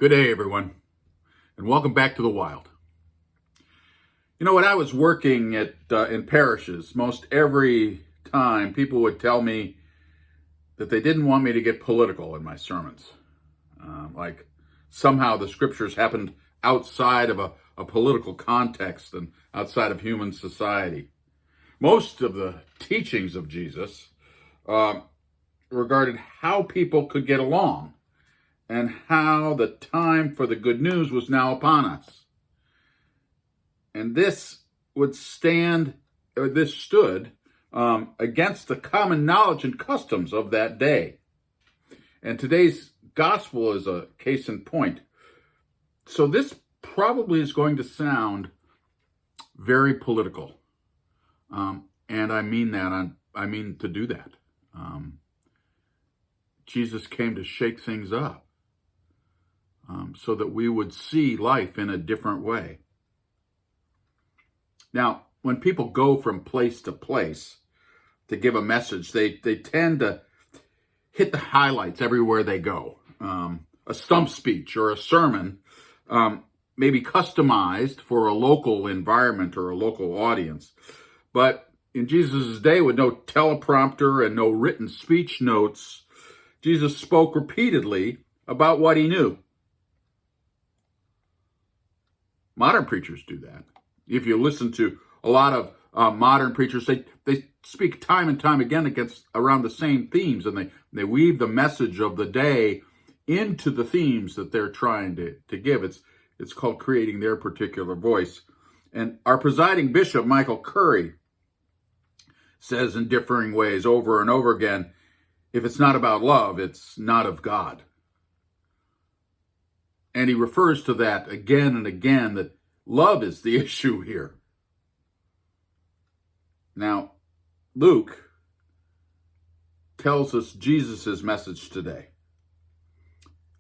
Good day, everyone, and welcome back to the wild. You know, when I was working in parishes, most every time people would tell me that they didn't want me to get political in my sermons. Like somehow the scriptures happened outside of a political context and outside of human society. Most of the teachings of Jesus regarded how people could get along and how the time for the good news was now upon us. And this stood against the common knowledge and customs of that day. And today's gospel is a case in point. So this probably is going to sound very political. And I mean that. I mean to do that. Jesus came to shake things up so that we would see life in a different way. Now, when people go from place to place to give a message, they tend to hit the highlights everywhere they go. A stump speech or a sermon may be customized for a local environment or a local audience. But in Jesus' day, with no teleprompter and no written speech notes, Jesus spoke repeatedly about what he knew. Modern preachers do that. If you listen to a lot of modern preachers, they speak time and time again around the same themes, and they weave the message of the day into the themes that they're trying to give. It's called creating their particular voice. And our presiding bishop, Michael Curry, says in differing ways over and over again, if it's not about love, it's not of God. And he refers to that again and again, that love is the issue here. Now, Luke tells us Jesus' message today.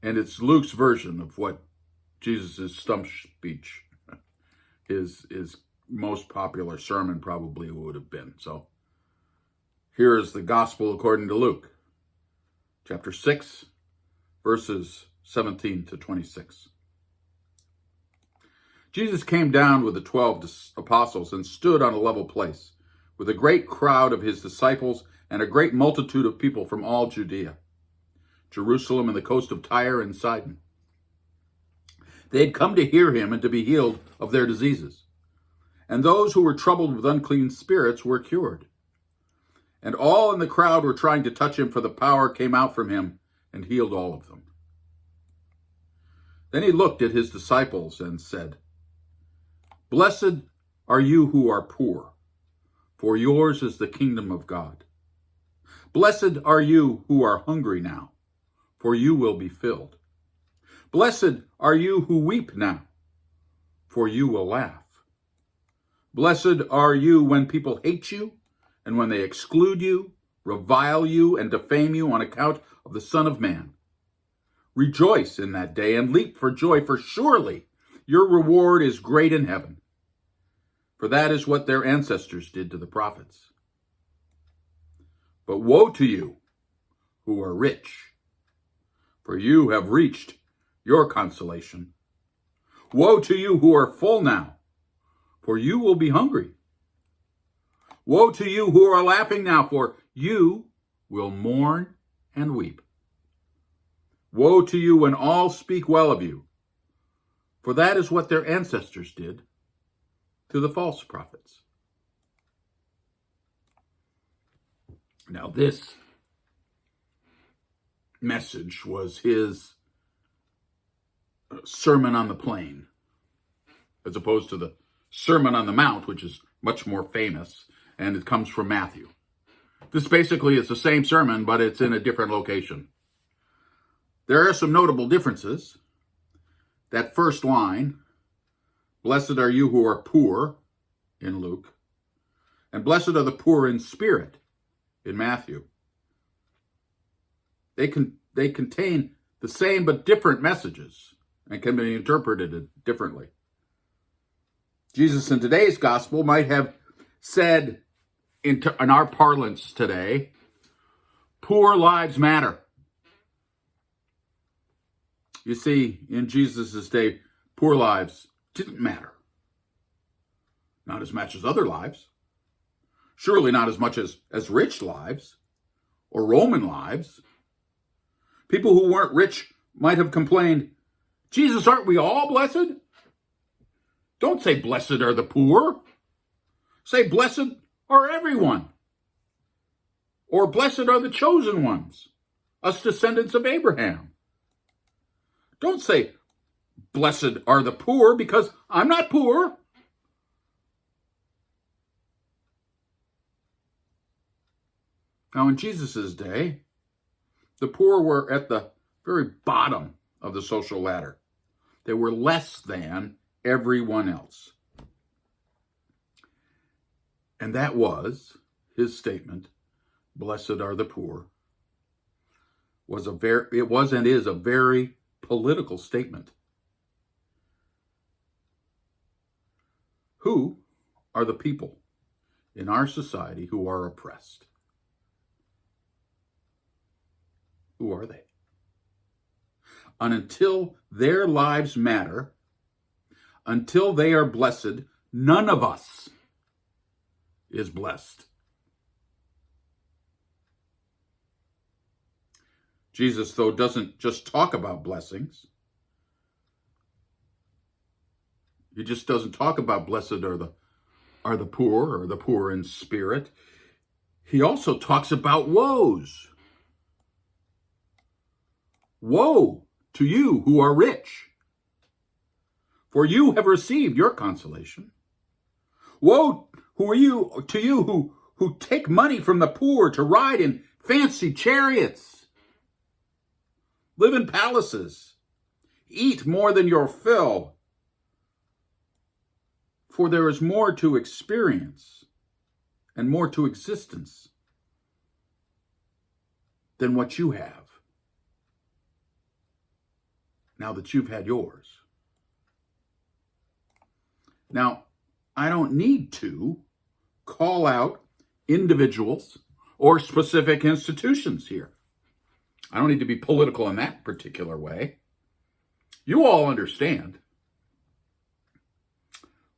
And it's Luke's version of what Jesus' stump speech, his most popular sermon probably would have been. So here is the gospel according to Luke, chapter 6, verses 17 to 26. Jesus came down with the 12 apostles and stood on a level place with a great crowd of his disciples and a great multitude of people from all Judea, Jerusalem, and the coast of Tyre and Sidon. They had come to hear him and to be healed of their diseases. And those who were troubled with unclean spirits were cured. And all in the crowd were trying to touch him, for the power came out from him and healed all of them. Then he looked at his disciples and said, "Blessed are you who are poor, for yours is the kingdom of God. Blessed are you who are hungry now, for you will be filled. Blessed are you who weep now, for you will laugh. Blessed are you when people hate you, and when they exclude you, revile you, and defame you on account of the Son of Man. Rejoice in that day and leap for joy, for surely your reward is great in heaven. For that is what their ancestors did to the prophets. But woe to you who are rich, for you have reached your consolation. Woe to you who are full now, for you will be hungry. Woe to you who are laughing now, for you will mourn and weep. Woe to you when all speak well of you, for that is what their ancestors did to the false prophets." Now, this message was his Sermon on the Plain, as opposed to the Sermon on the Mount, which is much more famous, and it comes from Matthew. This basically is the same sermon, but it's in a different location. There are some notable differences. That first line, "Blessed are you who are poor," in Luke, and "Blessed are the poor in spirit," in Matthew. They contain the same but different messages and can be interpreted differently. Jesus in today's gospel might have said in our parlance today, "Poor lives matter." You see, in Jesus' day, poor lives didn't matter. Not as much as other lives. Surely not as much as rich lives or Roman lives. People who weren't rich might have complained, Jesus, aren't we all blessed? Don't say blessed are the poor. Say blessed are everyone. Or blessed are the chosen ones, us descendants of Abraham. Don't say blessed are the poor, because I'm not poor. Now, in Jesus' day, the poor were at the very bottom of the social ladder. They were less than everyone else. And that was his statement, blessed are the poor, it was and is a very political statement. Who are the people in our society who are oppressed? Who are they? And until their lives matter, until they are blessed, none of us is blessed. Jesus, though, doesn't just talk about blessings. He just doesn't talk about blessed are the poor or the poor in spirit. He also talks about woes. Woe to you who are rich, for you have received your consolation. Woe to you who take money from the poor to ride in fancy chariots, live in palaces, eat more than your fill, for there is more to experience and more to existence than what you have now that you've had yours. Now, I don't need to call out individuals or specific institutions here. I don't need to be political in that particular way. You all understand.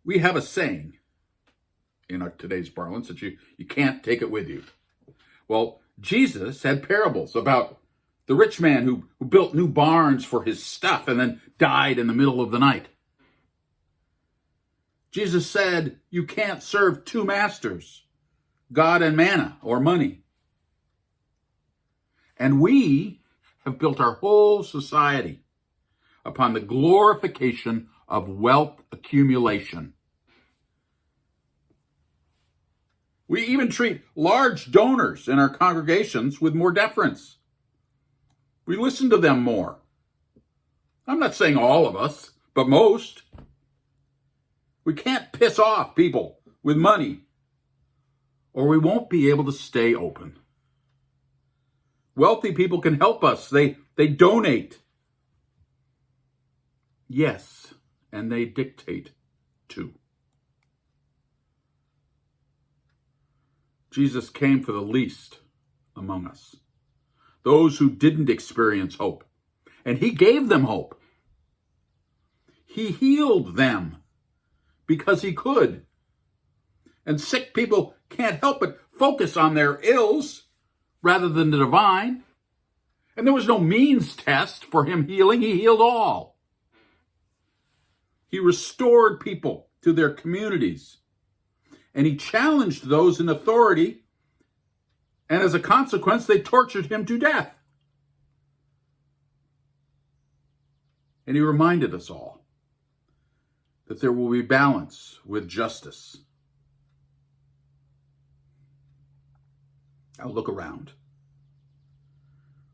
We have a saying in today's parlance that you can't take it with you. Well, Jesus had parables about the rich man who built new barns for his stuff and then died in the middle of the night. Jesus said, you can't serve two masters, God and manna or money. And we have built our whole society upon the glorification of wealth accumulation. We even treat large donors in our congregations with more deference. We listen to them more. I'm not saying all of us, but most. We can't piss off people with money, or we won't be able to stay open. Wealthy people can help us. They donate. Yes, and they dictate too. Jesus came for the least among us, those who didn't experience hope, and he gave them hope. He healed them because he could. And sick people can't help but focus on their ills rather than the divine. And there was no means test for him healing. He healed all. He restored people to their communities. And he challenged those in authority. And as a consequence, they tortured him to death. And he reminded us all that there will be balance with justice. Now look around.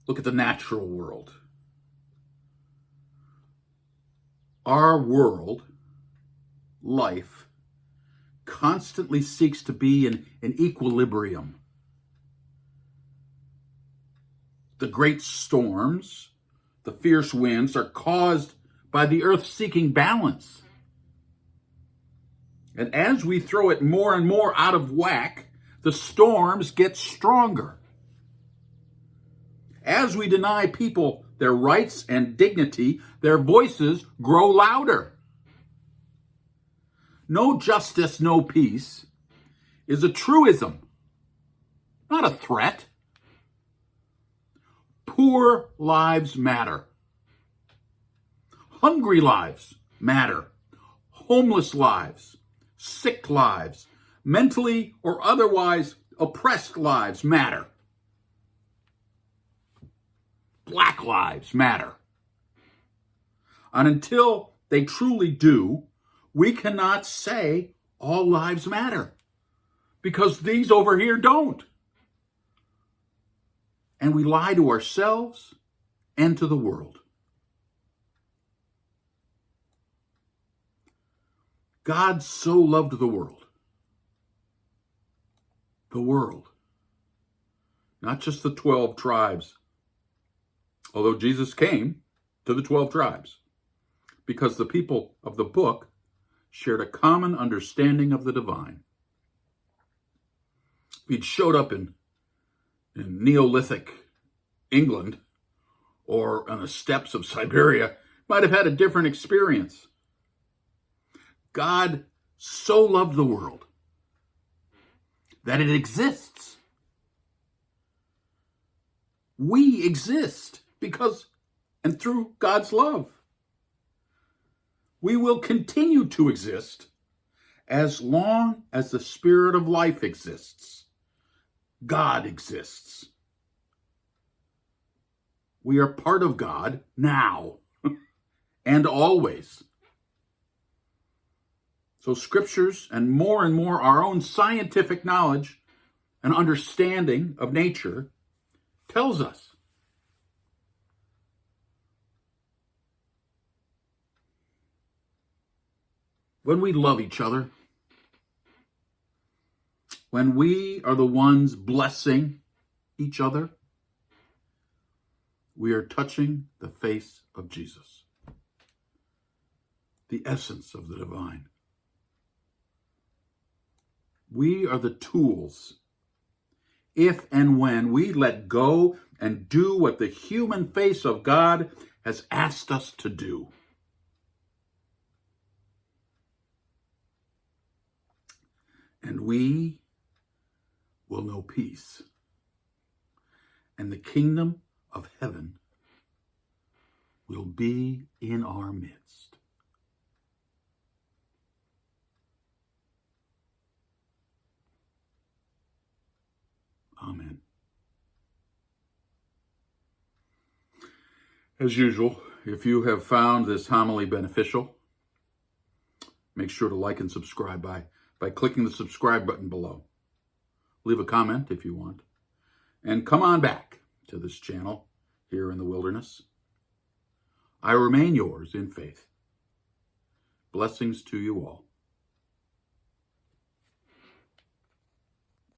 Look at the natural world. Our world, life, constantly seeks to be in equilibrium. The great storms, the fierce winds are caused by the earth seeking balance. And as we throw it more and more out of whack, the storms get stronger. As we deny people their rights and dignity, their voices grow louder. No justice, no peace is a truism, not a threat. Poor lives matter. Hungry lives matter. Homeless lives, sick lives, mentally or otherwise oppressed lives matter. Black lives matter. And until they truly do, we cannot say all lives matter, because these over here don't. And we lie to ourselves and to the world. God so loved the world. The world. Not just the 12 tribes. Although Jesus came to the 12 tribes, because the people of the book shared a common understanding of the divine. If he'd showed up in Neolithic England or on the steppes of Siberia, might have had a different experience. God so loved the world that it exists. We exist because and through God's love. We will continue to exist as long as the Spirit of life exists. God exists. We are part of God now and always. So scriptures and more our own scientific knowledge and understanding of nature tells us when we love each other, when we are the ones blessing each other, we are touching the face of Jesus, the essence of the divine. We are the tools if and when we let go and do what the human face of God has asked us to do. And we will know peace, and the kingdom of heaven will be in our midst. Amen. As usual, if you have found this homily beneficial, make sure to like and subscribe by clicking the subscribe button below. Leave a comment if you want. And come on back to this channel here in the wilderness. I remain yours in faith. Blessings to you all.